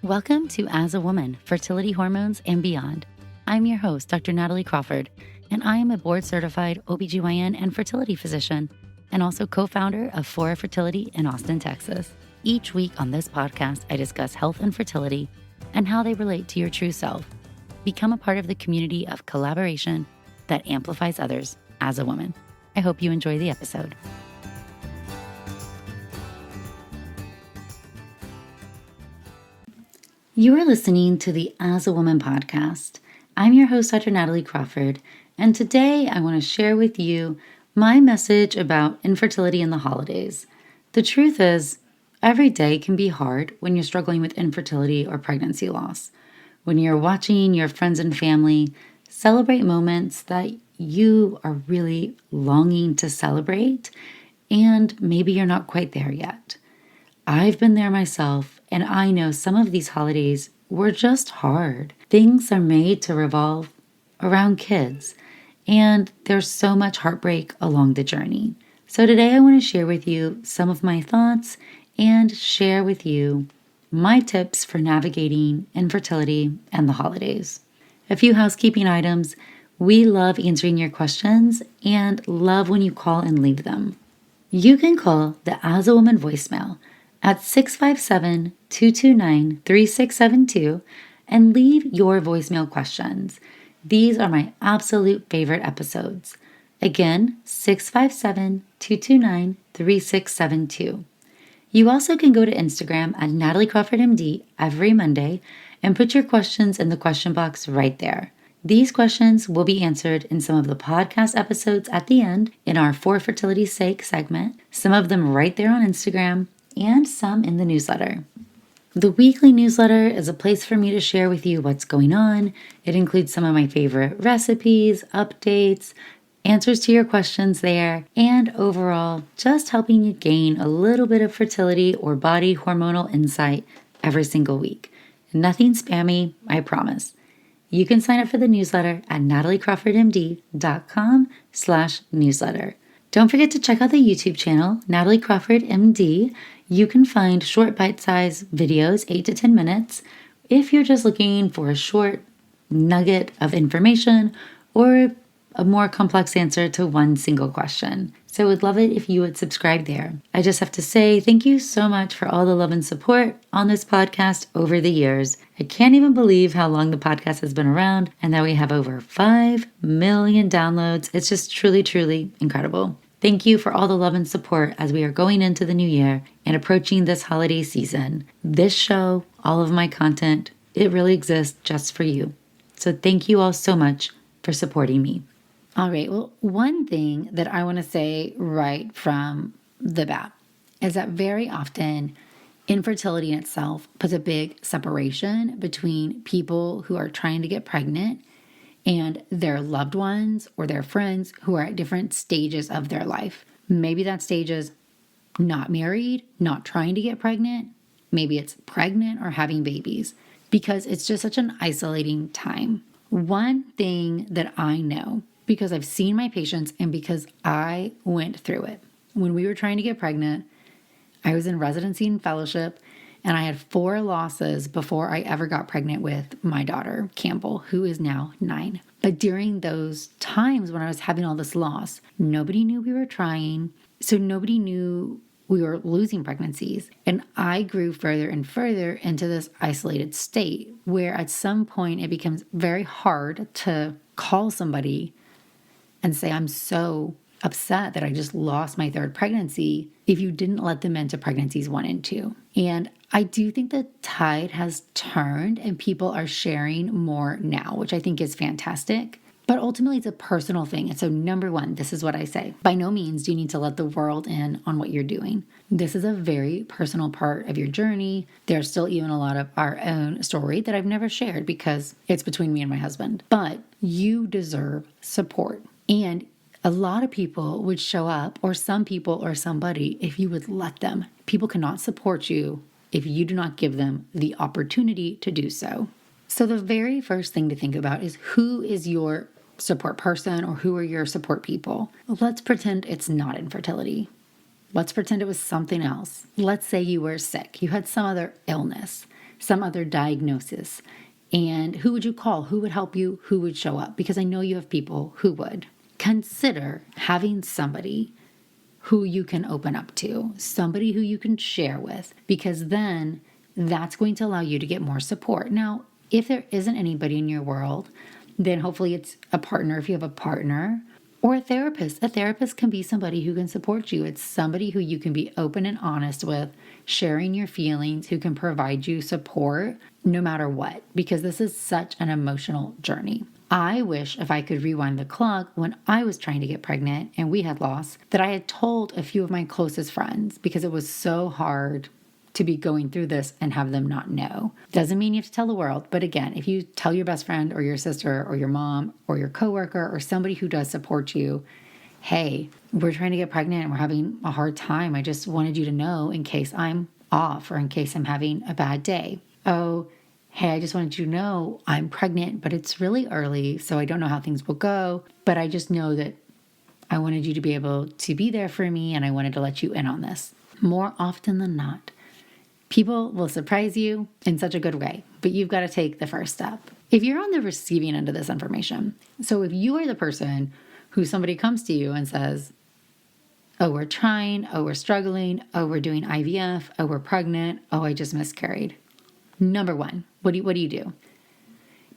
Welcome to As a Woman, Fertility Hormones and Beyond. I'm your host, Dr. Natalie Crawford, and I am a board-certified OBGYN and fertility physician, and also co-founder of FFS-For Fertility in Austin, Texas. Each week on this podcast, I discuss health and fertility and how they relate to your true self. Become a part of the community of collaboration that amplifies others as a woman. I hope you enjoy the episode. You are listening to the As a Woman podcast. I'm your host, Dr. Natalie Crawford, and today I want to share with you my message about infertility in the holidays. The truth is, every day can be hard when you're struggling with infertility or pregnancy loss. When you're watching your friends and family celebrate moments that you are really longing to celebrate, and maybe you're not quite there yet. I've been there myself, and I know some of these holidays were just hard. Things are made to revolve around kids, and there's so much heartbreak along the journey. So today I want to share with you some of my thoughts and share with you my tips for navigating infertility and the holidays. A few housekeeping items. We love answering your questions and love when you call and leave them. You can call the As a Woman voicemail at 657-229-3672 and leave your voicemail questions. These are my absolute favorite episodes. Again, 657-229-3672. You also can go to Instagram at nataliecrawfordmd every Monday and put your questions in the question box right there. These questions will be answered in some of the podcast episodes at the end in our For Fertility's Sake segment, some of them right there on Instagram, and some in the newsletter. The weekly newsletter is a place for me to share with you what's going on. It includes some of my favorite recipes, updates, answers to your questions there, and overall, just helping you gain a little bit of fertility or body hormonal insight every single week. Nothing spammy, I promise. You can sign up for the newsletter at nataliecrawfordmd.com/newsletter. Don't forget to check out the YouTube channel, Natalie Crawford MD. You can find short bite-sized videos, 8 to 10 minutes, if you're just looking for a short nugget of information or a more complex answer to one single question. So I would love it if you would subscribe there. I just have to say thank you so much for all the love and support on this podcast over the years. I can't even believe how long the podcast has been around and that we have over 5 million downloads. It's just truly, truly incredible. Thank you for all the love and support as we are going into the new year and approaching this holiday season. This show, all of my content, it really exists just for you. So thank you all so much for supporting me. All right, well, one thing that I want to say right from the bat is that very often infertility in itself puts a big separation between people who are trying to get pregnant and their loved ones or their friends who are at different stages of their life. Maybe that stage is not married, not trying to get pregnant. Maybe it's pregnant or having babies, because it's just such an isolating time. One thing that I know, because I've seen my patients and because I went through it, when we were trying to get pregnant, I was in residency and fellowship, and I had 4 losses before I ever got pregnant with my daughter, Campbell, who is now 9. But during those times when I was having all this loss, nobody knew we were trying, so nobody knew we were losing pregnancies. And I grew further and further into this isolated state where at some point it becomes very hard to call somebody and say, I'm so upset that I just lost my 3rd pregnancy, if you didn't let them into pregnancies 1 and 2. And I do think the tide has turned and people are sharing more now, which I think is fantastic. But ultimately, it's a personal thing. And so number 1, this is what I say. By no means do you need to let the world in on what you're doing. This is a very personal part of your journey. There's still even a lot of our own story that I've never shared because it's between me and my husband. But you deserve support. And a lot of people would show up, or some people or somebody, if you would let them. People cannot support you if you do not give them the opportunity to do so. So the very first thing to think about is, who is your support person or who are your support people? Let's pretend it's not infertility. Let's pretend it was something else. Let's say you were sick. You had some other illness. some other diagnosis. And who would you call? Who would help you? Who would show up? Because I know you have people who would. Consider having somebody who you can open up to, somebody who you can share with, because then that's going to allow you to get more support. Now, if there isn't anybody in your world, then hopefully it's a partner if you have a partner, or a therapist. A therapist can be somebody who can support you. It's somebody who you can be open and honest with, sharing your feelings, who can provide you support no matter what, because this is such an emotional journey. I wish if I could rewind the clock when I was trying to get pregnant and we had loss, that I had told a few of my closest friends, because it was so hard to be going through this and have them not know. Doesn't mean you have to tell the world, but again, if you tell your best friend or your sister or your mom or your coworker or somebody who does support you, hey, we're trying to get pregnant and we're having a hard time. I just wanted you to know in case I'm off or in case I'm having a bad day. Oh, hey, I just wanted you to know I'm pregnant, but it's really early, so I don't know how things will go. But I just know that I wanted you to be able to be there for me, and I wanted to let you in on this. More often than not, people will surprise you in such a good way, but you've got to take the first step. If you're on the receiving end of this information, so if you are the person who somebody comes to you and says, oh, we're trying, oh, we're struggling, oh, we're doing IVF, oh, we're pregnant, oh, I just miscarried. Number one, what do you do?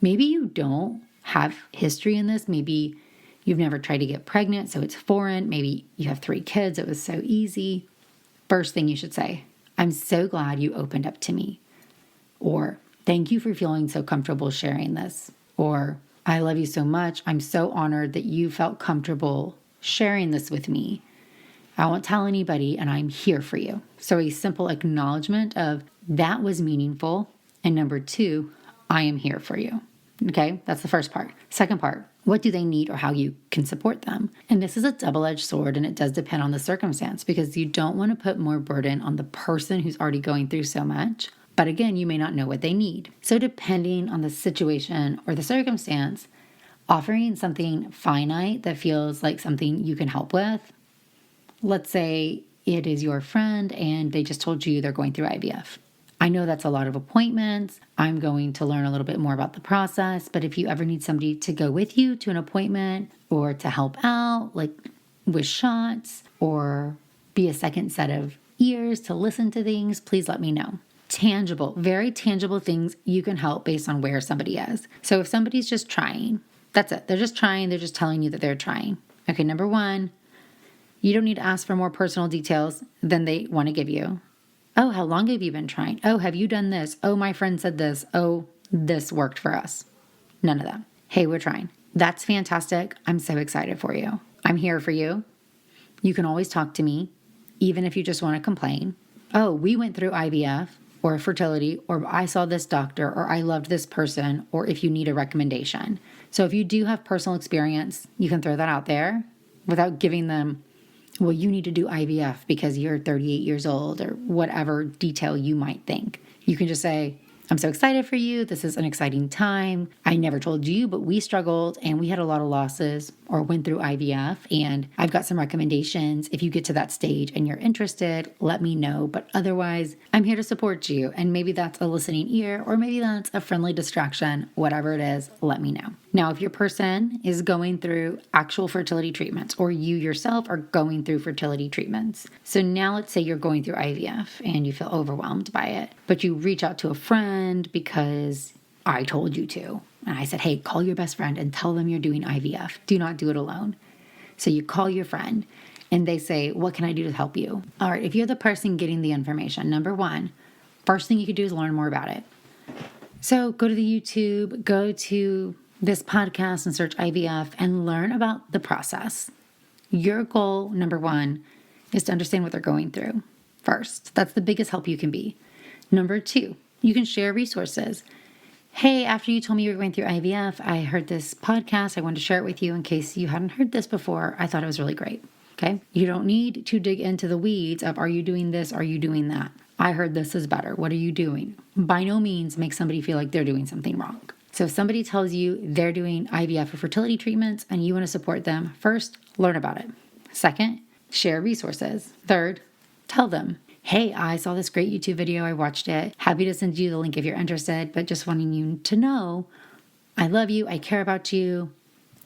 Maybe you don't have history in this. Maybe you've never tried to get pregnant, so it's foreign. Maybe you have 3 kids. It was so easy. First thing you should say, I'm so glad you opened up to me. Or thank you for feeling so comfortable sharing this. Or I love you so much. I'm so honored that you felt comfortable sharing this with me. I won't tell anybody, and I'm here for you. So a simple acknowledgement of that was meaningful. And number 2, I am here for you. Okay, that's the first part. Second part, what do they need or how you can support them? And this is a double-edged sword, and it does depend on the circumstance, because you don't want to put more burden on the person who's already going through so much. But again, you may not know what they need. So depending on the situation or the circumstance, offering something finite that feels like something you can help with. Let's say it is your friend and they just told you they're going through IVF. I know that's a lot of appointments. I'm going to learn a little bit more about the process, but if you ever need somebody to go with you to an appointment or to help out, like with shots, or be a second set of ears to listen to things, please let me know. Tangible, very tangible things you can help based on where somebody is. So if somebody's just trying, that's it. They're just trying. They're just telling you that they're trying. Okay, number 1, you don't need to ask for more personal details than they want to give you. Oh, how long have you been trying? Oh, have you done this? Oh, my friend said this. Oh, this worked for us. None of that. Hey, we're trying. That's fantastic. I'm so excited for you. I'm here for you. You can always talk to me, even if you just want to complain. Oh, we went through IVF or fertility, or I saw this doctor, or I loved this person, or if you need a recommendation. So if you do have personal experience, you can throw that out there without giving them, well, you need to do IVF because you're 38 years old, or whatever detail you might think. You can just say, I'm so excited for you. This is an exciting time. I never told you, but we struggled and we had a lot of losses or went through IVF, and I've got some recommendations. If you get to that stage and you're interested, let me know. But otherwise, I'm here to support you. And maybe that's a listening ear, or maybe that's a friendly distraction. Whatever it is, let me know. Now, if your person is going through actual fertility treatments, or you yourself are going through fertility treatments. So now let's say you're going through IVF and you feel overwhelmed by it, but you reach out to a friend because I told you to. And I said, hey, call your best friend and tell them you're doing IVF. Do not do it alone. So you call your friend and they say, what can I do to help you? All right, if you're the person getting the information, number 1, first thing you could do is learn more about it. So go to the YouTube, go to this podcast and search IVF and learn about the process. Your goal, number 1, is to understand what they're going through first. That's the biggest help you can be. Number 2, you can share resources. Hey, after you told me you were going through IVF, I heard this podcast. I wanted to share it with you in case you hadn't heard this before. I thought it was really great. Okay? You don't need to dig into the weeds of, are you doing this? Are you doing that? I heard this is better. What are you doing? By no means make somebody feel like they're doing something wrong. So if somebody tells you they're doing IVF or fertility treatments and you want to support them, first, learn about it. Second, share resources. Third, tell them, hey, I saw this great YouTube video, I watched it. Happy to send you the link if you're interested, but just wanting you to know I love you, I care about you.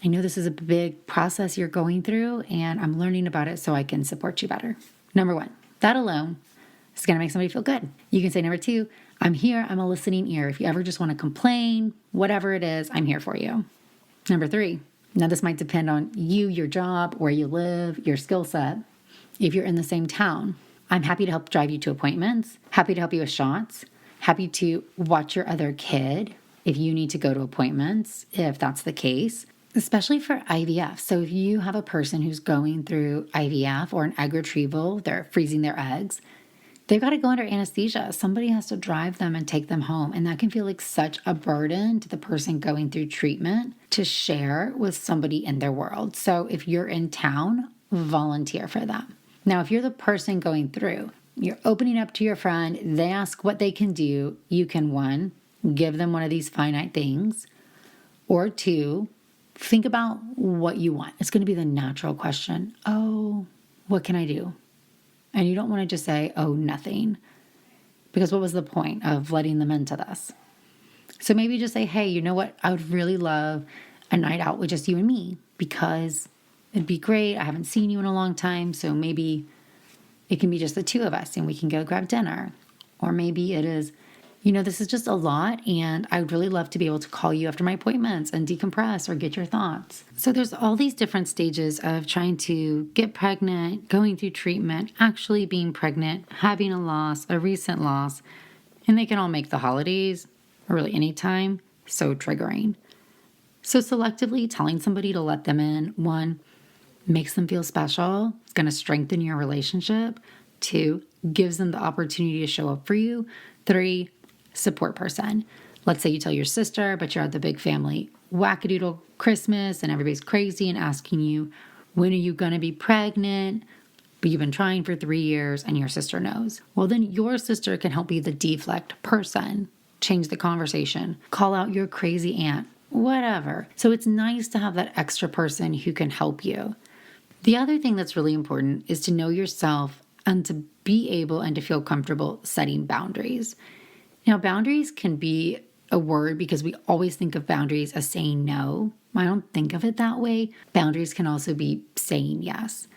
I know this is a big process you're going through, and I'm learning about it so I can support you better. Number 1, that alone is going to make somebody feel good. You can say number 2, I'm here, I'm a listening ear. If you ever just want to complain, whatever it is, I'm here for you. Number 3, now this might depend on you, your job, where you live, your skill set. If you're in the same town, I'm happy to help drive you to appointments, happy to help you with shots, happy to watch your other kid if you need to go to appointments, if that's the case, especially for IVF. So if you have a person who's going through IVF or an egg retrieval, they're freezing their eggs, they've got to go under anesthesia. Somebody has to drive them and take them home. And that can feel like such a burden to the person going through treatment to share with somebody in their world. So if you're in town, volunteer for that. Now, if you're the person going through, you're opening up to your friend, they ask what they can do, you can 1, give them one of these finite things, or 2, think about what you want. It's going to be the natural question. Oh, what can I do? And you don't want to just say, oh, nothing. Because what was the point of letting them into this? So maybe just say, hey, you know what? I would really love a night out with just you and me because it'd be great. I haven't seen you in a long time. So maybe it can be just the 2 of us and we can go grab dinner. Or maybe it is, this is just a lot and I would really love to be able to call you after my appointments and decompress or get your thoughts. So there's all these different stages of trying to get pregnant, going through treatment, actually being pregnant, having a loss, a recent loss, and they can all make the holidays or really any time so triggering. So selectively telling somebody to let them in, 1, makes them feel special. It's going to strengthen your relationship. 2, gives them the opportunity to show up for you. 3, support person. Let's say you tell your sister, but you're at the big family wackadoodle Christmas and everybody's crazy and asking you, when are you going to be pregnant? But you've been trying for 3 years and your sister knows. Well, then your sister can help be the deflect person, change the conversation, call out your crazy aunt, whatever. So it's nice to have that extra person who can help you. The other thing that's really important is to know yourself and to be able and to feel comfortable setting boundaries. Now, boundaries can be a word because we always think of boundaries as saying no. I don't think of it that way. Boundaries can also be saying yes.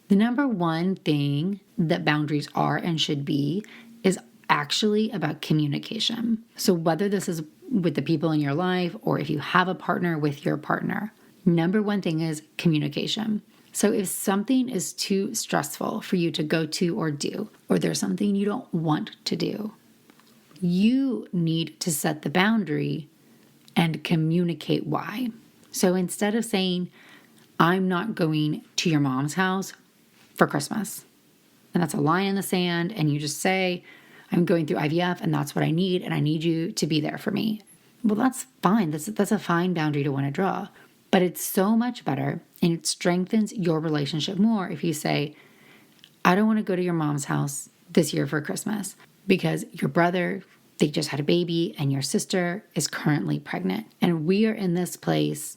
The number 1 thing that boundaries are and should be is actually about communication. So whether this is with the people in your life or if you have a partner with your partner, number 1 thing is communication. So if something is too stressful for you to go to or do, or there's something you don't want to do, you need to set the boundary and communicate why. So instead of saying, I'm not going to your mom's house for Christmas, and that's a line in the sand, and you just say, I'm going through IVF and that's what I need, and I need you to be there for me. Well, that's fine. That's a fine boundary to want to draw. But it's so much better and it strengthens your relationship more if you say, I don't want to go to your mom's house this year for Christmas because your brother, they just had a baby and your sister is currently pregnant. And we are in this place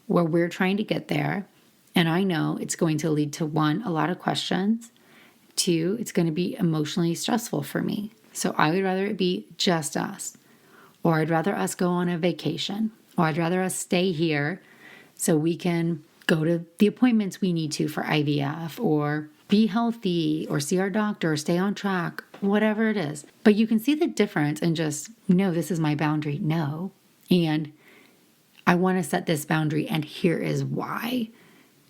where we're trying to get there. And I know it's going to lead to 1, a lot of questions. 2, it's going to be emotionally stressful for me. So I would rather it be just us. Or I'd rather us go on a vacation. Or I'd rather us stay here so we can go to the appointments we need to for IVF or be healthy or see our doctor or stay on track, whatever it is. But you can see the difference in just, no, this is my boundary, no. And I want to set this boundary and here is why.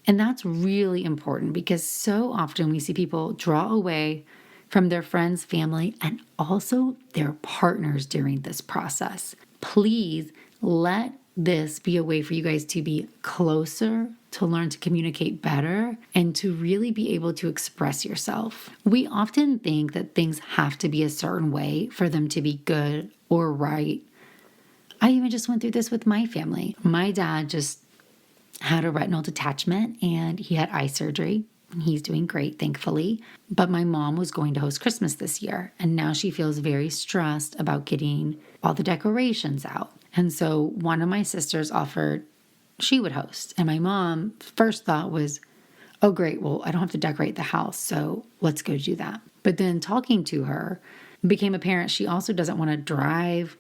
And that's really important because so often we see people draw away from their friends, family, and also their partners during this process. Please let this be a way for you guys to be closer, to learn to communicate better, and to really be able to express yourself. We often think that things have to be a certain way for them to be good or right. I even just went through this with my family. My dad just had a retinal detachment and he had eye surgery. He's doing great, thankfully. But my mom was going to host Christmas this year, and now she feels very stressed about getting all the decorations out. And so one of my sisters offered she would host. And my mom's first thought was, oh, great, well, I don't have to decorate the house, so let's go do that. But then talking to her became apparent she also doesn't want to drive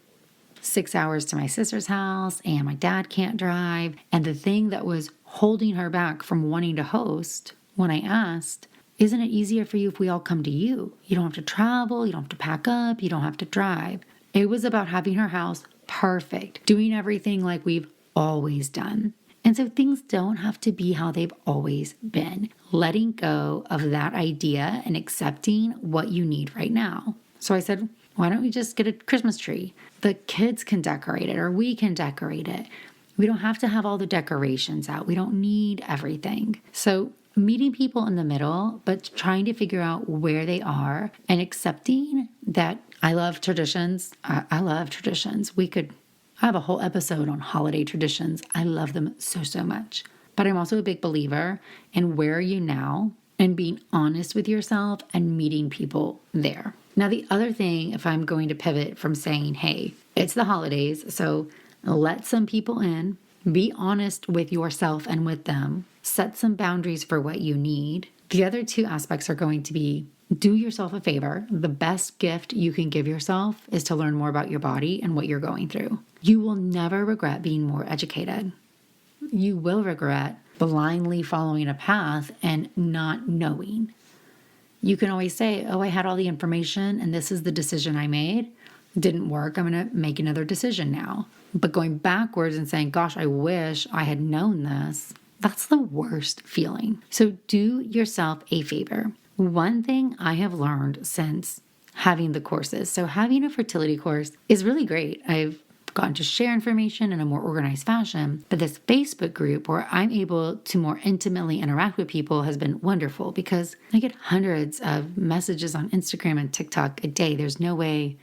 6 hours to my sister's house, and my dad can't drive. And the thing that was holding her back from wanting to host, when I asked, isn't it easier for you if we all come to you? You don't have to travel, you don't have to pack up, you don't have to drive. It was about having her house perfect, doing everything like we've always done. And so things don't have to be how they've always been. Letting go of that idea and accepting what you need right now. So I said, why don't we just get a Christmas tree? The kids can decorate it, or we can decorate it. We don't have to have all the decorations out. We don't need everything. So meeting people in the middle, but trying to figure out where they are and accepting that I love traditions. I love traditions. I have a whole episode on holiday traditions. I love them so, so much. But I'm also a big believer in where are you now and being honest with yourself and meeting people there. Now, the other thing, if I'm going to pivot from saying, hey, it's the holidays, so let some people in, be honest with yourself and with them, set some boundaries for what you need. The other two aspects are going to be do yourself a favor. The best gift you can give yourself is to learn more about your body and what you're going through. You will never regret being more educated. You will regret blindly following a path and not knowing. You can always say, oh, I had all the information and this is the decision I made. It didn't work. I'm going to make another decision now. But going backwards and saying, gosh, I wish I had known this, that's the worst feeling. So do yourself a favor. One thing I have learned since having the courses, so having a fertility course is really great. I've gotten to share information in a more organized fashion, but this Facebook group where I'm able to more intimately interact with people has been wonderful because I get hundreds of messages on Instagram and TikTok a day. There's no way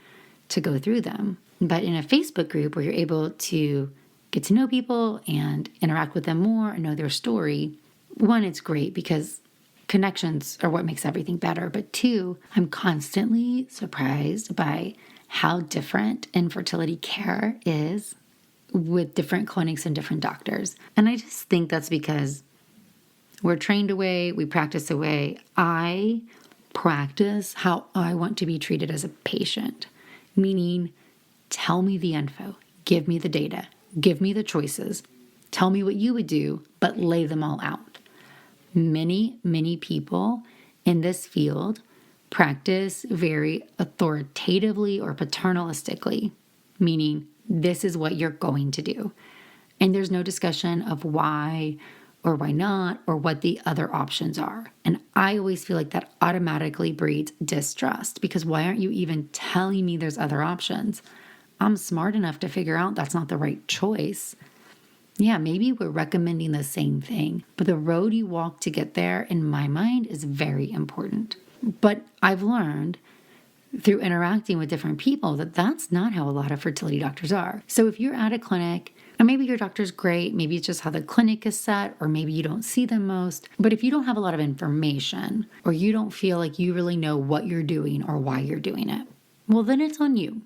to go through them. But in a Facebook group where you're able to get to know people and interact with them more and know their story, one, it's great because connections are what makes everything better. But two, I'm constantly surprised by how different infertility care is with different clinics and different doctors. And I just think that's because we're trained away, we practice away. I practice how I want to be treated as a patient, meaning tell me the info, give me the data, give me the choices, tell me what you would do, but lay them all out. Many, many people in this field practice very authoritatively or paternalistically, meaning this is what you're going to do. And there's no discussion of why or why not or what the other options are. And I always feel like that automatically breeds distrust because why aren't you even telling me there's other options? I'm smart enough to figure out that's not the right choice. Yeah, maybe we're recommending the same thing, but the road you walk to get there, in my mind, is very important. But I've learned through interacting with different people that that's not how a lot of fertility doctors are. So if you're at a clinic, and maybe your doctor's great, maybe it's just how the clinic is set, or maybe you don't see them most, but if you don't have a lot of information, or you don't feel like you really know what you're doing or why you're doing it, well, then it's on you.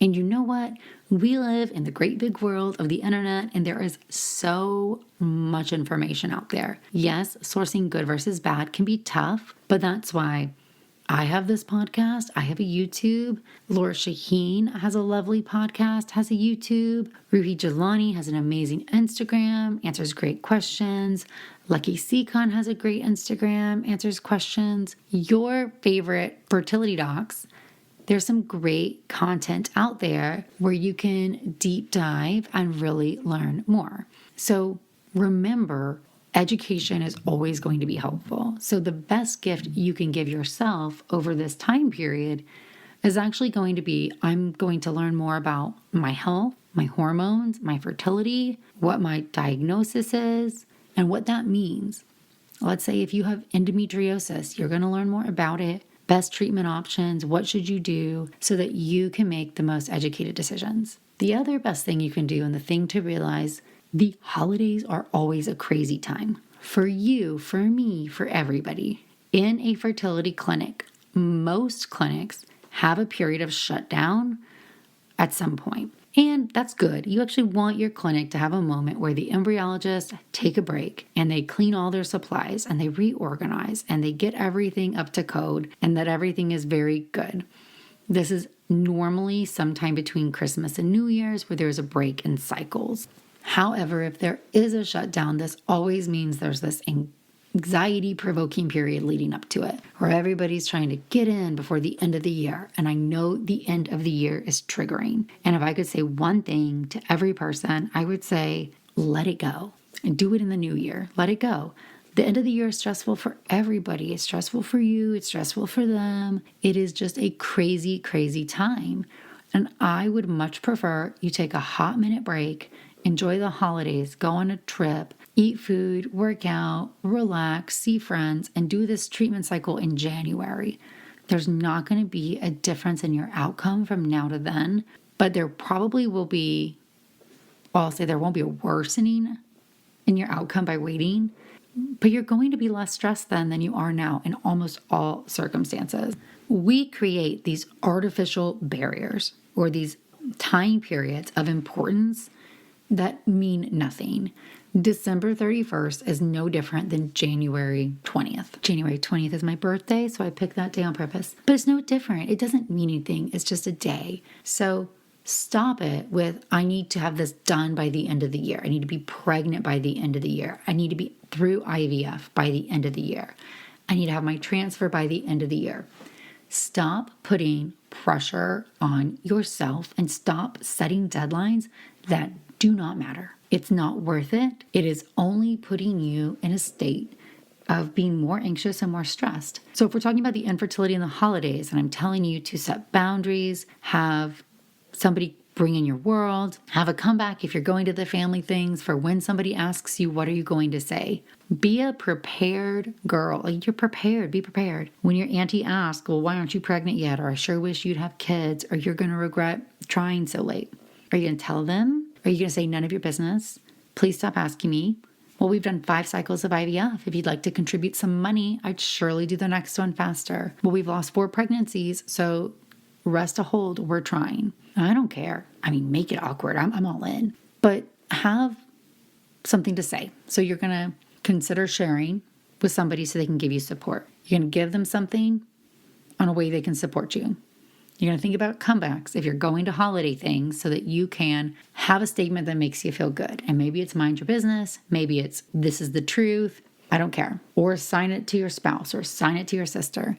And you know what? We live in the great big world of the internet, and there is so much information out there. Yes, sourcing good versus bad can be tough, but that's why I have this podcast. I have a YouTube. Laura Shaheen has a lovely podcast, has a YouTube. Ruhi Jalani has an amazing Instagram, answers great questions. Lucky Seacon has a great Instagram, answers questions. Your favorite fertility docs, there's some great content out there where you can deep dive and really learn more. So remember, education is always going to be helpful. So the best gift you can give yourself over this time period is actually going to be, I'm going to learn more about my health, my hormones, my fertility, what my diagnosis is, and what that means. Let's say if you have endometriosis, you're going to learn more about it. Best treatment options, what should you do so that you can make the most educated decisions. The other best thing you can do, and the thing to realize, the holidays are always a crazy time. For you, for me, for everybody. In a fertility clinic, most clinics have a period of shutdown at some point. And that's good. You actually want your clinic to have a moment where the embryologists take a break and they clean all their supplies and they reorganize and they get everything up to code and that everything is very good. This is normally sometime between Christmas and New Year's where there's a break in cycles. However, if there is a shutdown, this always means there's this anxiety-provoking period leading up to it, where everybody's trying to get in before the end of the year. And I know the end of the year is triggering. And if I could say one thing to every person, I would say, let it go and do it in the new year. Let it go. The end of the year is stressful for everybody. It's stressful for you. It's stressful for them. It is just a crazy, crazy time. And I would much prefer you take a hot minute break, enjoy the holidays, go on a trip, eat food, work out, relax, see friends, and do this treatment cycle in January. There's not going to be a difference in your outcome from now to then, but there probably will be, well, I'll say there won't be a worsening in your outcome by waiting, but you're going to be less stressed then than you are now in almost all circumstances. We create these artificial barriers or these time periods of importance that mean nothing. December 31st is no different than January 20th. January 20th is my birthday, so I picked that day on purpose. But it's no different. It doesn't mean anything. It's just a day. So stop it with, I need to have this done by the end of the year. I need to be pregnant by the end of the year. I need to be through IVF by the end of the year. I need to have my transfer by the end of the year. Stop putting pressure on yourself and stop setting deadlines that do not matter. It's not worth it. It is only putting you in a state of being more anxious and more stressed. So if we're talking about the infertility and the holidays, and I'm telling you to set boundaries, have somebody bring in your world, have a comeback if you're going to the family things for when somebody asks you, what are you going to say? Be a prepared girl. Like, you're prepared. Be prepared. When your auntie asks, well, why aren't you pregnant yet? Or I sure wish you'd have kids, or you're going to regret trying so late. Are you going to tell them? Are you going to say none of your business? Please stop asking me. Well, we've done 5 cycles of IVF. If you'd like to contribute some money, I'd surely do the next one faster. Well, we've lost 4 pregnancies, so rest a hold. We're trying. I don't care. I mean, make it awkward. I'm all in. But have something to say. So you're going to consider sharing with somebody so they can give you support. You're going to give them something on a way they can support you. You're going to think about comebacks if you're going to holiday things so that you can have a statement that makes you feel good. And maybe it's mind your business. Maybe it's this is the truth. I don't care. Or sign it to your spouse or sign it to your sister.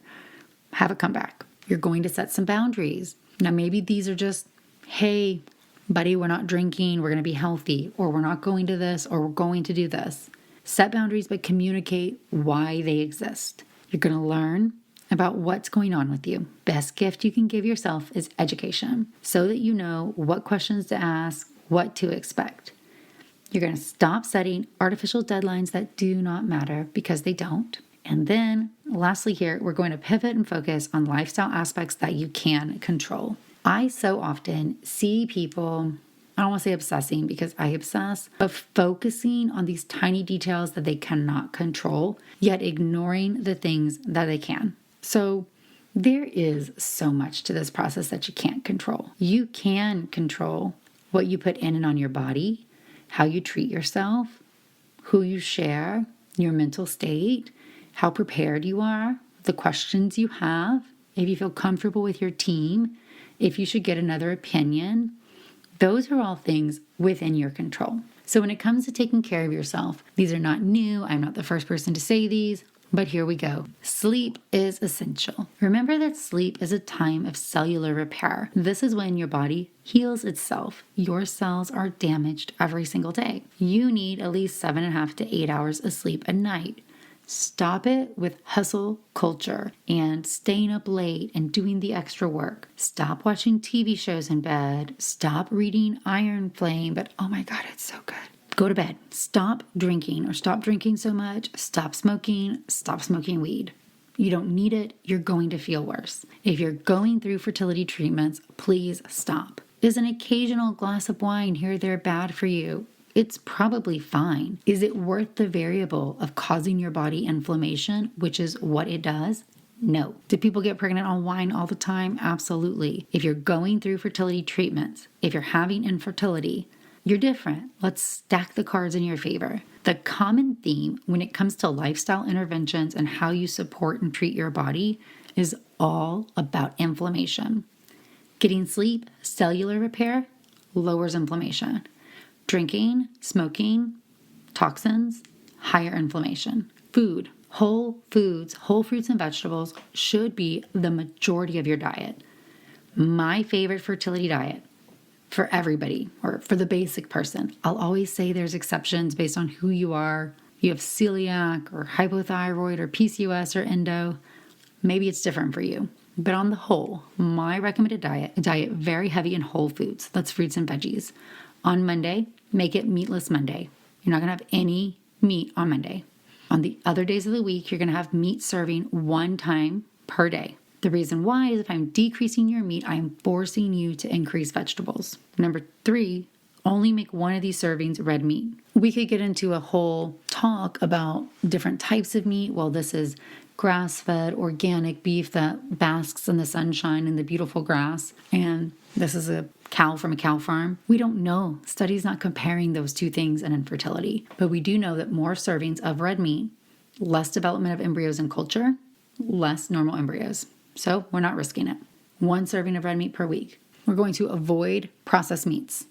Have a comeback. You're going to set some boundaries. Now, maybe these are just, hey, buddy, we're not drinking. We're going to be healthy. Or we're not going to this. Or we're going to do this. Set boundaries, but communicate why they exist. You're going to learn about what's going on with you. Best gift you can give yourself is education, so that you know what questions to ask, what to expect. You're going to stop setting artificial deadlines that do not matter because they don't. And then lastly here, we're going to pivot and focus on lifestyle aspects that you can control. I so often see people, I don't want to say obsessing because I obsess, but focusing on these tiny details that they cannot control, yet ignoring the things that they can. So there is so much to this process that you can't control. You can control what you put in and on your body, how you treat yourself, who you share, your mental state, how prepared you are, the questions you have, if you feel comfortable with your team, if you should get another opinion. Those are all things within your control. So when it comes to taking care of yourself, these are not new. I'm not the first person to say these. But here we go. Sleep is essential. Remember that sleep is a time of cellular repair. This is when your body heals itself. Your cells are damaged every single day. You need at least 7.5 to 8 hours of sleep a night. Stop it with hustle culture and staying up late and doing the extra work. Stop watching TV shows in bed. Stop reading Iron Flame, but oh my God, it's so good. Go to bed. Stop drinking or stop drinking so much. Stop smoking weed. You don't need it. You're going to feel worse. If you're going through fertility treatments, please stop. Is an occasional glass of wine here or there bad for you? It's probably fine. Is it worth the variable of causing your body inflammation, which is what it does? No. Do people get pregnant on wine all the time? Absolutely. If you're going through fertility treatments, if you're having infertility, you're different. Let's stack the cards in your favor. The common theme when it comes to lifestyle interventions and how you support and treat your body is all about inflammation. Getting sleep, cellular repair, lowers inflammation. Drinking, smoking, toxins, higher inflammation. Food, whole foods, whole fruits and vegetables should be the majority of your diet. My favorite fertility diet for everybody, or for the basic person. I'll always say there's exceptions based on who you are. You have celiac or hypothyroid or PCOS or endo. Maybe it's different for you. But on the whole, my recommended diet, a diet very heavy in whole foods. That's fruits and veggies. On Monday, make it meatless Monday. You're not going to have any meat on Monday. On the other days of the week, you're going to have meat serving 1 time per day. The reason why is if I'm decreasing your meat, I am forcing you to increase vegetables. Number 3, only make 1 of these servings red meat. We could get into a whole talk about different types of meat. Well, this is grass-fed organic beef that basks in the sunshine and the beautiful grass. And this is a cow from a cow farm. We don't know. Studies not comparing those 2 things in infertility. But we do know that more servings of red meat, less development of embryos in culture, less normal embryos. So we're not risking it. 1 serving of red meat per week. We're going to avoid processed meats.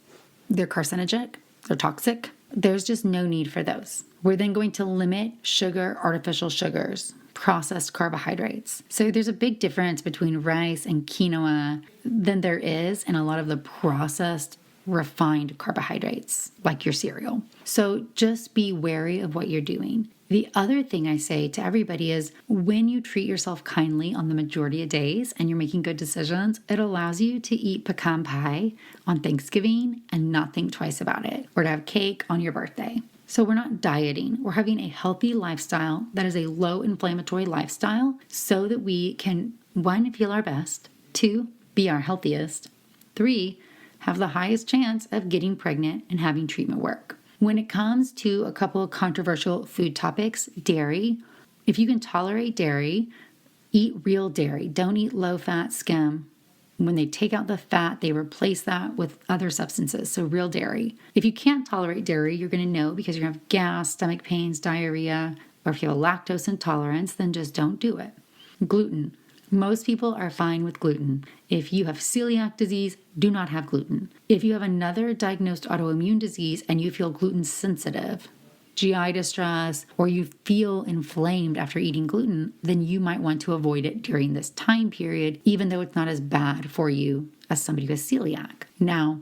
They're carcinogenic. They're toxic. There's just no need for those. We're then going to limit sugar, artificial sugars, processed carbohydrates. So there's a big difference between rice and quinoa than there is in a lot of the processed, refined carbohydrates, like your cereal. So just be wary of what you're doing. The other thing I say to everybody is when you treat yourself kindly on the majority of days and you're making good decisions, it allows you to eat pecan pie on Thanksgiving and not think twice about it, or to have cake on your birthday. So we're not dieting. We're having a healthy lifestyle that is a low inflammatory lifestyle so that we can, 1, feel our best, 2, be our healthiest, 3, have the highest chance of getting pregnant and having treatment work. When it comes to a couple of controversial food topics, dairy, if you can tolerate dairy, eat real dairy. Don't eat low-fat skim. When they take out the fat, they replace that with other substances, so real dairy. If you can't tolerate dairy, you're going to know because you're going to have gas, stomach pains, diarrhea, or if you have a lactose intolerance, then just don't do it. Gluten. Most people are fine with gluten. If you have celiac disease, do not have gluten. If you have another diagnosed autoimmune disease and you feel gluten sensitive, GI distress, or you feel inflamed after eating gluten, then you might want to avoid it during this time period, even though it's not as bad for you as somebody with celiac. Now,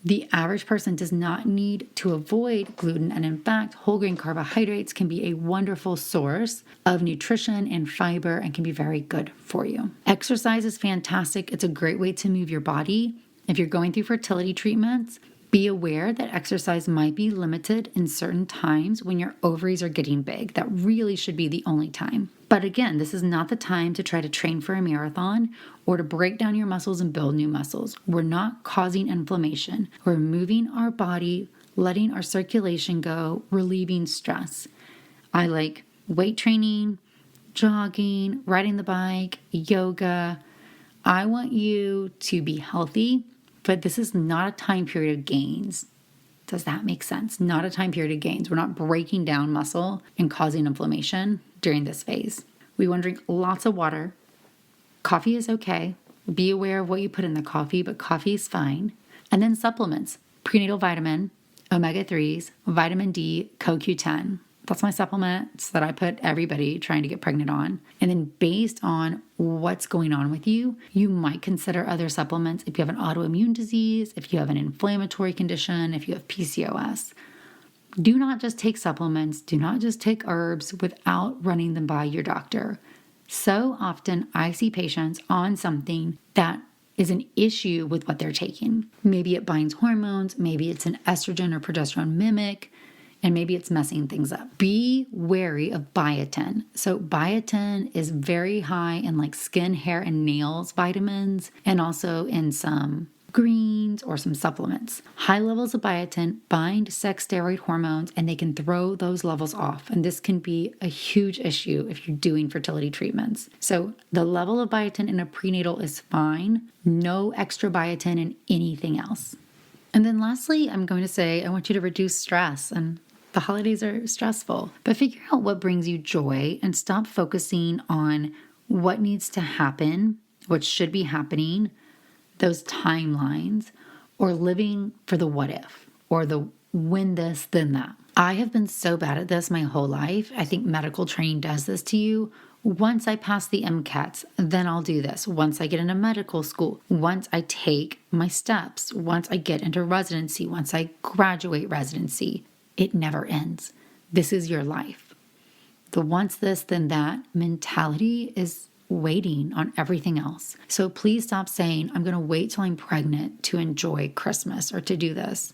the average person does not need to avoid gluten, and in fact, whole grain carbohydrates can be a wonderful source of nutrition and fiber and can be very good for you. Exercise is fantastic. It's a great way to move your body. If you're going through fertility treatments, be aware that exercise might be limited in certain times when your ovaries are getting big. That really should be the only time. But again, this is not the time to try to train for a marathon or to break down your muscles and build new muscles. We're not causing inflammation. We're moving our body, letting our circulation go, relieving stress. I like weight training, jogging, riding the bike, yoga. I want you to be healthy, but this is not a time period of gains. Does that make sense? Not a time period of gains. We're not breaking down muscle and causing inflammation during this phase. We want to drink lots of water. Coffee is okay. Be aware of what you put in the coffee, but coffee is fine. And then supplements, prenatal vitamin, omega-3s, vitamin D, CoQ10. That's my supplements that I put everybody trying to get pregnant on. And then based on what's going on with you, you might consider other supplements if you have an autoimmune disease, if you have an inflammatory condition, if you have PCOS. Do not just take supplements. Do not just take herbs without running them by your doctor. So often I see patients on something that is an issue with what they're taking. Maybe it binds hormones, maybe it's an estrogen or progesterone mimic, and maybe it's messing things up. Be wary of biotin. So biotin is very high in like skin, hair, and nails vitamins, and also in some greens, or some supplements. High levels of biotin bind sex steroid hormones and they can throw those levels off. And this can be a huge issue if you're doing fertility treatments. So the level of biotin in a prenatal is fine. No extra biotin in anything else. And then lastly, I'm going to say I want you to reduce stress. And the holidays are stressful, but figure out what brings you joy and stop focusing on what needs to happen, what should be happening, those timelines, or living for the what if, or the when this, then that. I have been so bad at this my whole life. I think medical training does this to you. Once I pass the MCATs, then I'll do this. Once I get into medical school, once I take my steps, once I get into residency, once I graduate residency, it never ends. This is your life. The once this, then that mentality is waiting on everything else. So please stop saying, I'm going to wait till I'm pregnant to enjoy Christmas or to do this.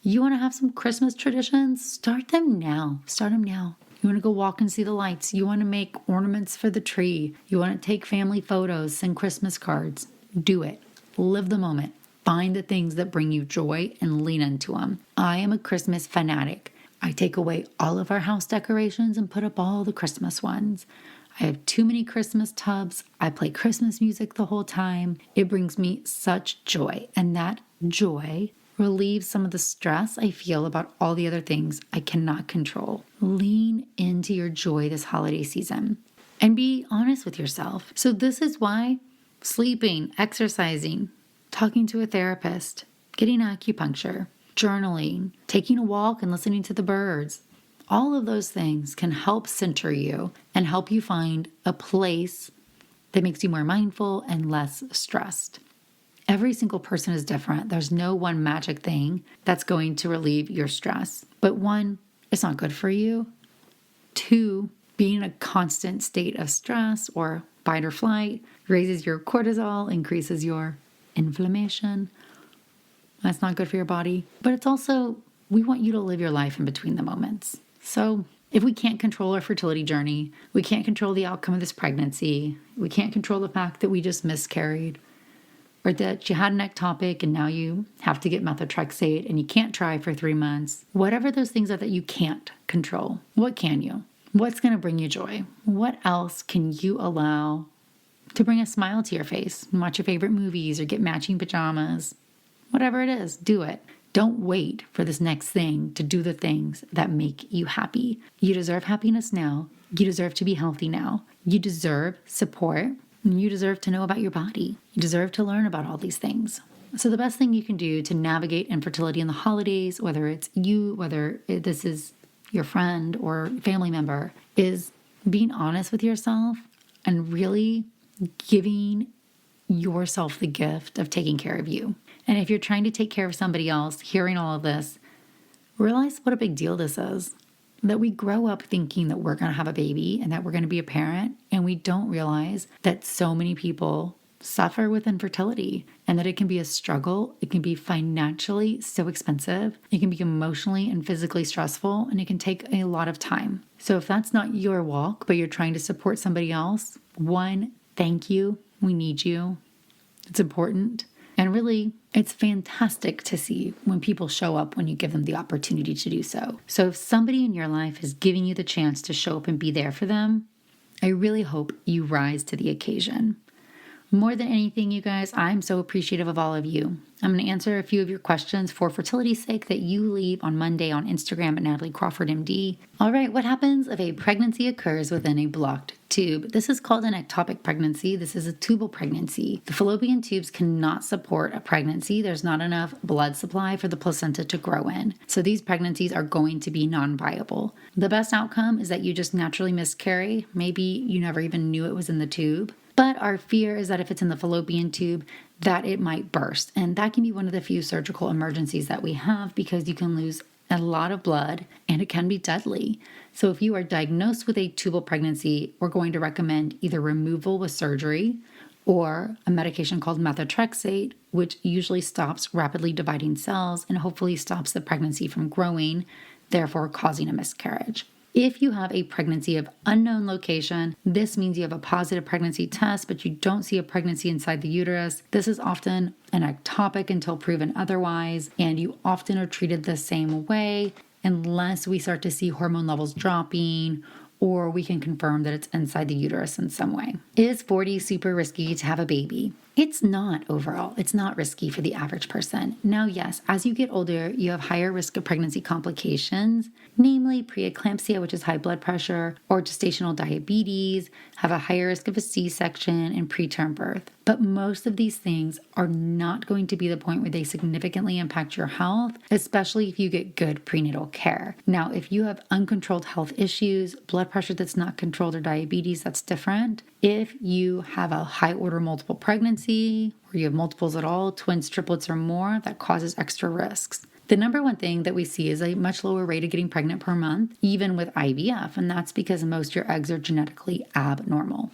You want to have some Christmas traditions? Start them now. Start them now. You want to go walk and see the lights. You want to make ornaments for the tree. You want to take family photos, send Christmas cards. Do it. Live the moment. Find the things that bring you joy and lean into them. I am a Christmas fanatic. I take away all of our house decorations and put up all the Christmas ones. I have too many Christmas tubs. I play Christmas music the whole time. It brings me such joy. And that joy relieves some of the stress I feel about all the other things I cannot control. Lean into your joy this holiday season and be honest with yourself. So this is why sleeping, exercising, talking to a therapist, getting acupuncture, journaling, taking a walk and listening to the birds, all of those things can help center you and help you find a place that makes you more mindful and less stressed. Every single person is different. There's no one magic thing that's going to relieve your stress. But one, it's not good for you. Two, being in a constant state of stress or fight or flight raises your cortisol, increases your inflammation. That's not good for your body. But it's also, we want you to live your life in between the moments. So if we can't control our fertility journey, we can't control the outcome of this pregnancy, we can't control the fact that we just miscarried, or that you had an ectopic and now you have to get methotrexate and you can't try for 3 months. Whatever those things are that you can't control, what can you? What's going to bring you joy? What else can you allow to bring a smile to your face? Watch your favorite movies or get matching pajamas. Whatever it is, do it. Don't wait for this next thing to do the things that make you happy. You deserve happiness now. You deserve to be healthy now. You deserve support. And you deserve to know about your body. You deserve to learn about all these things. So the best thing you can do to navigate infertility in the holidays, whether it's you, whether this is your friend or family member, is being honest with yourself and really giving yourself the gift of taking care of you. And if you're trying to take care of somebody else, hearing all of this, realize what a big deal this is. That we grow up thinking that we're going to have a baby and that we're going to be a parent, and we don't realize that so many people suffer with infertility and that it can be a struggle. It can be financially so expensive. It can be emotionally and physically stressful, and it can take a lot of time. So if that's not your walk, but you're trying to support somebody else, one, thank you. We need you. It's important. And really, it's fantastic to see when people show up when you give them the opportunity to do so. So if somebody in your life is giving you the chance to show up and be there for them, I really hope you rise to the occasion. More than anything, you guys, I'm so appreciative of all of you. I'm going to answer a few of your questions for fertility's sake that you leave on Monday on Instagram at nataliecrawfordmd. All right, what happens if a pregnancy occurs within a blocked tube? This is called an ectopic pregnancy. This is a tubal pregnancy. The fallopian tubes cannot support a pregnancy. There's not enough blood supply for the placenta to grow in. So these pregnancies are going to be non-viable. The best outcome is that you just naturally miscarry. Maybe you never even knew it was in the tube. But our fear is that if it's in the fallopian tube, that it might burst. And that can be one of the few surgical emergencies that we have because you can lose a lot of blood and it can be deadly. So if you are diagnosed with a tubal pregnancy, we're going to recommend either removal with surgery or a medication called methotrexate, which usually stops rapidly dividing cells and hopefully stops the pregnancy from growing, therefore causing a miscarriage. If you have a pregnancy of unknown location, this means you have a positive pregnancy test, but you don't see a pregnancy inside the uterus. This is often an ectopic until proven otherwise, and you often are treated the same way unless we start to see hormone levels dropping or we can confirm that it's inside the uterus in some way. Is 40 super risky to have a baby? It's not overall. It's not risky for the average person. Now, yes, as you get older, you have higher risk of pregnancy complications, namely preeclampsia, which is high blood pressure, or gestational diabetes, have a higher risk of a C-section and preterm birth. But most of these things are not going to be the point where they significantly impact your health, especially if you get good prenatal care. Now, if you have uncontrolled health issues, blood pressure that's not controlled, or diabetes, that's different. If you have a high order multiple pregnancy, or you have multiples at all, twins, triplets, or more, that causes extra risks. The number one thing that we see is a much lower rate of getting pregnant per month, even with IVF, and that's because most of your eggs are genetically abnormal.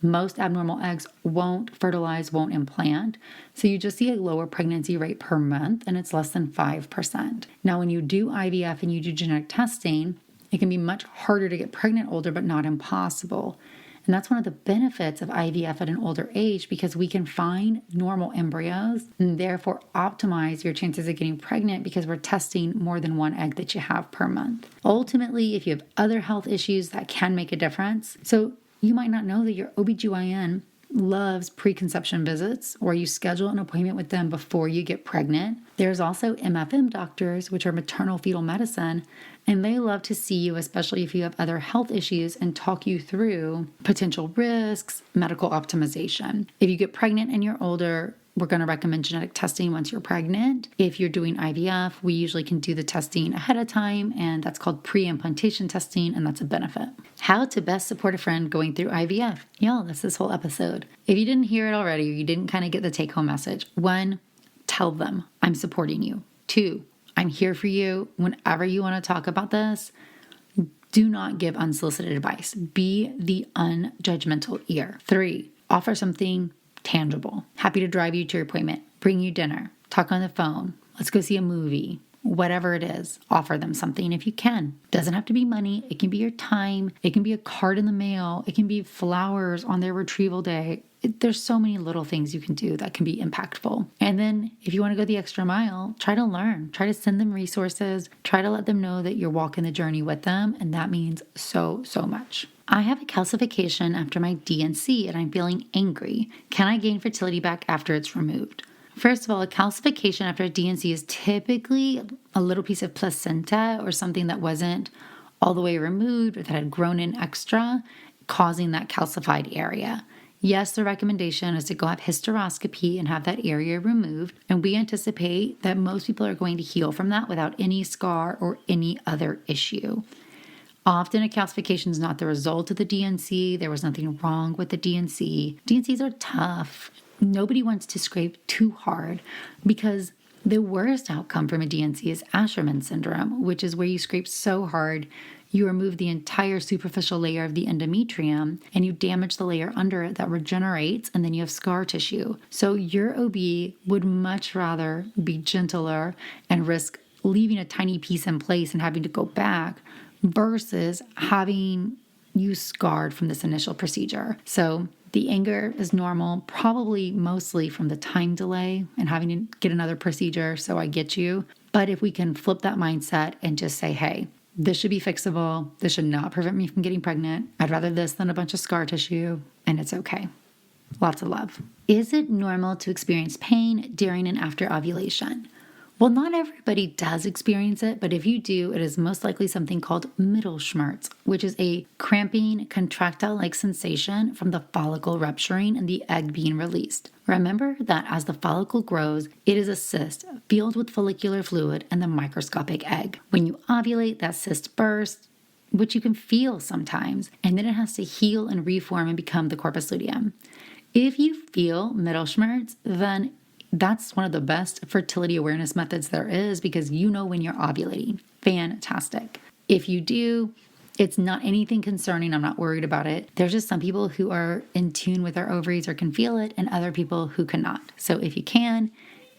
Most abnormal eggs won't fertilize, won't implant, so you just see a lower pregnancy rate per month, and it's less than 5%. Now, when you do IVF and you do genetic testing, it can be much harder to get pregnant older, but not impossible. And that's one of the benefits of IVF at an older age, because we can find normal embryos and therefore optimize your chances of getting pregnant because we're testing more than one egg that you have per month. Ultimately, if you have other health issues, that can make a difference. So you might not know that your OBGYN loves preconception visits, or you schedule an appointment with them before you get pregnant. There's also MFM doctors, which are maternal fetal medicine, and they love to see you, especially if you have other health issues, and talk you through potential risks, medical optimization. If you get pregnant and you're older, we're going to recommend genetic testing once you're pregnant. If you're doing IVF, we usually can do the testing ahead of time, and that's called pre-implantation testing, and that's a benefit. How to best support a friend going through IVF. Y'all, that's this whole episode. If you didn't hear it already, or you didn't kind of get the take-home message, 1, tell them I'm supporting you. 2, I'm here for you whenever you want to talk about this. Do not give unsolicited advice. Be the unjudgmental ear. 3, offer something tangible. Happy to drive you to your appointment, bring you dinner, talk on the phone, let's go see a movie, whatever it is. Offer them something if you can. Doesn't have to be money. It can be your time. It can be a card in the mail. It can be flowers on their retrieval day. There's so many little things you can do that can be impactful. And then if you want to go the extra mile, try to learn, try to send them resources, try to let them know that you're walking the journey with them. And that means so much. I have a calcification after my D&C and I'm feeling angry. Can I gain fertility back after it's removed? First of all, a calcification after a D&C is typically a little piece of placenta or something that wasn't all the way removed or that had grown in extra, causing that calcified area. Yes, the recommendation is to go have hysteroscopy and have that area removed, and we anticipate that most people are going to heal from that without any scar or any other issue. Often a calcification is not the result of the D&C. There was nothing wrong with the D&C. D&Cs are tough. Nobody wants to scrape too hard because the worst outcome from a D&C is Asherman syndrome, which is where you scrape so hard you remove the entire superficial layer of the endometrium and you damage the layer under it that regenerates, and then you have scar tissue. So your OB would much rather be gentler and risk leaving a tiny piece in place and having to go back versus having you scarred from this initial procedure. So the anger is normal, probably mostly from the time delay and having to get another procedure, so I get you. But if we can flip that mindset and just say, hey, this should be fixable. This should not prevent me from getting pregnant. I'd rather this than a bunch of scar tissue, and it's okay. Lots of love. Is it normal to experience pain during and after ovulation? Well, not everybody does experience it, but if you do, it is most likely something called Mittelschmerz, which is a cramping, contractile-like sensation from the follicle rupturing and the egg being released. Remember that as the follicle grows, it is a cyst filled with follicular fluid and the microscopic egg. When you ovulate, that cyst bursts, which you can feel sometimes, and then it has to heal and reform and become the corpus luteum. If you feel Mittelschmerz, then that's one of the best fertility awareness methods there is, because you know when you're ovulating. Fantastic. If you do, it's not anything concerning. I'm not worried about it. There's just some people who are in tune with their ovaries or can feel it, and other people who cannot. So if you can,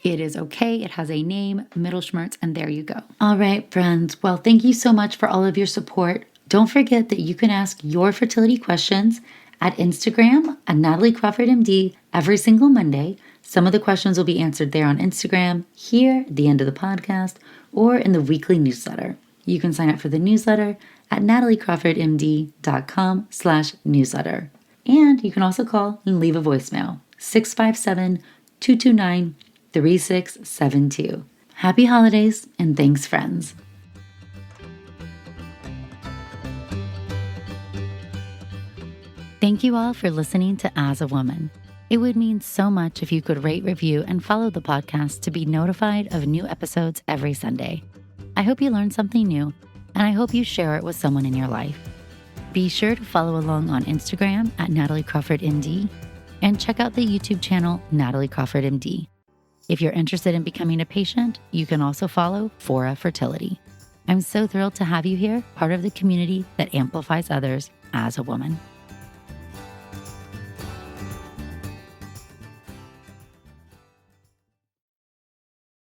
it is okay. It has a name, Mittelschmerz, and there you go. All right, friends. Well, thank you so much for all of your support. Don't forget that you can ask your fertility questions at Instagram at nataliecrawfordmd every single Monday. Some of the questions will be answered there on Instagram, here at the end of the podcast, or in the weekly newsletter. You can sign up for the newsletter at nataliecrawfordmd.com/newsletter. And you can also call and leave a voicemail, 657-229-3672. Happy holidays and thanks, friends. Thank you all for listening to As a Woman. It would mean so much if you could rate, review, and follow the podcast to be notified of new episodes every Sunday. I hope you learned something new, and I hope you share it with someone in your life. Be sure to follow along on Instagram at nataliecrawfordmd and check out the YouTube channel Natalie Crawford MD. If you're interested in becoming a patient, you can also follow FFS-For Fertility. I'm so thrilled to have you here, part of the community that amplifies others as a woman.